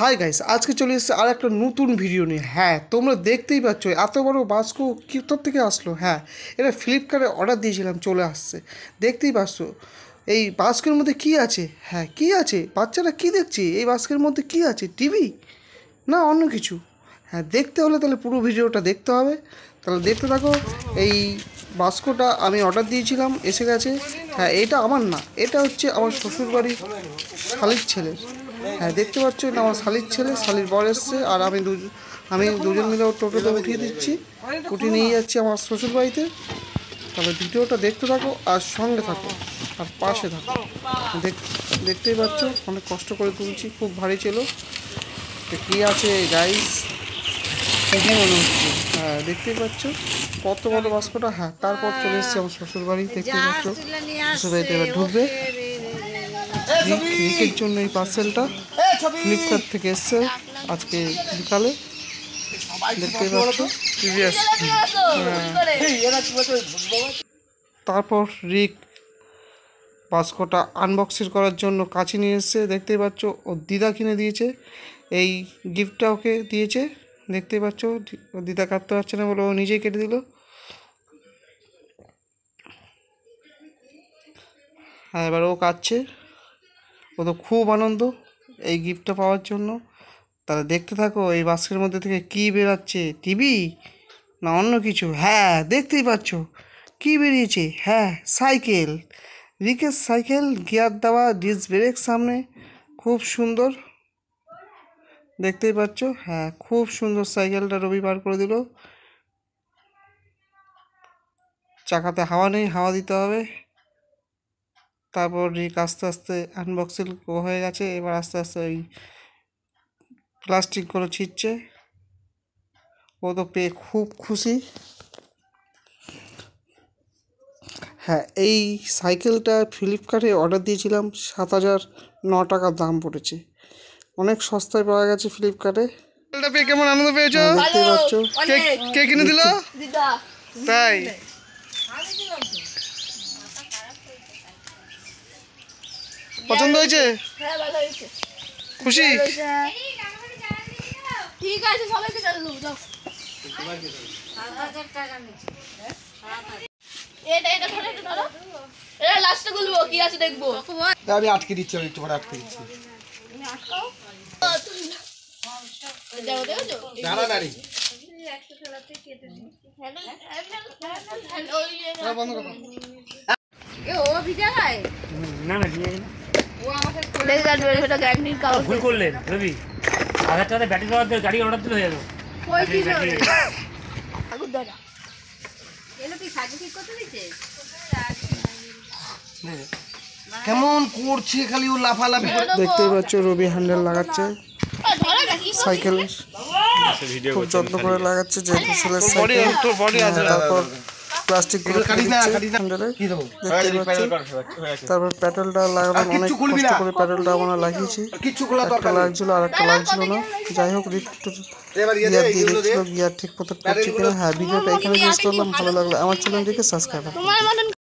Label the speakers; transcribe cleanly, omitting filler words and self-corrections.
Speaker 1: Hi guys, আজকে চলে এসেছে আর একটা নতুন ভিডিও নিয়ে। হ্যাঁ, তোমরা দেখতেই পাচ্ছ এত বড় বাস্ক কোথা থেকে আসলো। হ্যাঁ, এটা ফ্লিপকার্টে অর্ডার দিয়েছিলাম, চলে আসছে। দেখতেই পাচ্ছ এই বাস্কের মধ্যে কি আছে। হ্যাঁ, কি আছে? বাচ্চারা কি দেখছে? এই বাস্কের মধ্যে কি আছে? টিভি না অন্য কিছু? হ্যাঁ, দেখতে হলে তাহলে পুরো ভিডিওটা দেখতে হবে। তাহলে দেখতে থাকো। এই বাস্কটা আমি অর্ডার দিয়েছিলাম, এসে গেছে। হ্যাঁ, এটা আমার না, এটা হচ্ছে আমার শ্বশুরবাড়ির শালির ছেলের। হ্যাঁ, দেখতে পাচ্ছ, এটা আমার শালির ছেলে, শালির বর এসছে। আর আমি দুজন মিলে টোটোতে উঠিয়ে দিচ্ছি, উঠিয়ে নিয়ে যাচ্ছি আমার শ্বশুরবাড়িতে। তাহলে ভিডিওটা দেখতে থাকো আর সঙ্গে থাকো আর পাশে থাকো। দেখতেই পাচ্ছ অনেক কষ্ট করে তুলছি, খুব ভারী ছিল। কী আছে গাইস, খুবই মনে হচ্ছে। হ্যাঁ, দেখতেই পাচ্ছ কত বড় বাস্কটা। হ্যাঁ, তারপর চলে এসছে আমার শ্বশুরবাড়ি। দেখতে পাচ্ছ শ্বশুরবাড়িতে এবার ঢুকবে। রিকের জন্য এই পার্সেলটা ফ্লিপকার্ট থেকে এসছে আজকে বিকালে। দেখতে পাচ্ছ। তারপর রিক বাস্কটা আনবক্সিং করার জন্য কাঁচি নিয়ে এসছে। দেখতেই পাচ্ছ ওর দিদা কিনে দিয়েছে, এই গিফটটা ওকে দিয়েছে। দেখতেই পাচ্ছ ওর দিদা কাটতে পারছে না বলে ও নিজেই কেটে দিল। হ্যাঁ, এবার ও কাটছে। ও তো খুব আনন্দ এই গিফটটা পাওয়ার জন্য। তাহলে দেখতে থাকো এই বাস্কের মধ্যে থেকে কী বেরাচ্ছে, টিভি না অন্য কিছু। হ্যাঁ, দেখতেই পাচ্ছ কী বেরিয়েছে। হ্যাঁ, সাইকেল, রিকের সাইকেল, গিয়ার দেওয়া, ডিস্ক ব্রেক সামনে, খুব সুন্দর। দেখতেই পাচ্ছ। হ্যাঁ, খুব সুন্দর সাইকেলটা রবি বার করে দিল। চাকাতে হাওয়া নেই, হাওয়া দিতে হবে। তারপর রিক আস্তে আস্তে আনবক্সিং হয়ে গেছে। এবার আস্তে আস্তে ওই প্লাস্টিকগুলো ছিঁড়ছে। ও তো পেয়ে খুব খুশি। হ্যাঁ, এই সাইকেলটা ফ্লিপকার্টে অর্ডার দিয়েছিলাম, 7,009 টাকা দাম পড়েছে। অনেক সস্তায় পাওয়া গেছে ফ্লিপকার্টে। সাইকেলটা পেয়ে কেমন আনন্দ পেয়েছো? দেখতেই পাচ্ছ। কে কিনে দিল? তাই পছন্দ হয়েছে? খুশি?
Speaker 2: ঠিক আছে, সবাইকে দাও। এটা ধরো, এটা ধরো। এটা লাস্টে গুলবো, কি আছে দেখবো।
Speaker 1: আমি আটকে দিচ্ছি, আমি একটু করে আটকে দিচ্ছি।
Speaker 2: তুমি আটকাও। যাও দেখো।
Speaker 1: দাঁড়া দাঁড়ি। বন্ধ করো।
Speaker 2: এ ও ভিজা গায়?
Speaker 3: না না দিয়ে
Speaker 2: ও আমাকে বলে যাবে, এটা গ্যারান্টির কাগজ।
Speaker 3: ভুল করলেন রবি। 1000 টাকা ব্যাটারি গাড়ি অর্ডার দিলে হয়ে যাবে।
Speaker 2: কই কি রে? আগু দাদা এলো কি সাইকেল ঠিক করতে দিতে?
Speaker 1: কেমন করছে খালি ও লাফালাফি করে। দেখতেই পাচ্ছ রবি হ্যান্ডেল লাগাচ্ছে সাইকেল, খুব যত্ন করে লাগাচ্ছে, যেহেতু ছেলের সাইকেল। তারপর প্লাস্টিক গুলো হ্যান্ডেলে দেখতেই পাচ্ছ। তারপর প্যাডেলটা লাগানো, অনেক কষ্ট করে প্যাডেলটা আমরা লাগিয়েছি। একটা লাগছিল আর একটা লাগছিল না। যাই হোক, গিয়ার দিয়ে দেখছিল গিয়ার ঠিক মতো করছে কিনা। হ্যাঁ, ভিডিওটা এখানে শেষ করলাম। ভালো লাগলো আমার চ্যানেলটিকে সাবস্ক্রাইব করুন।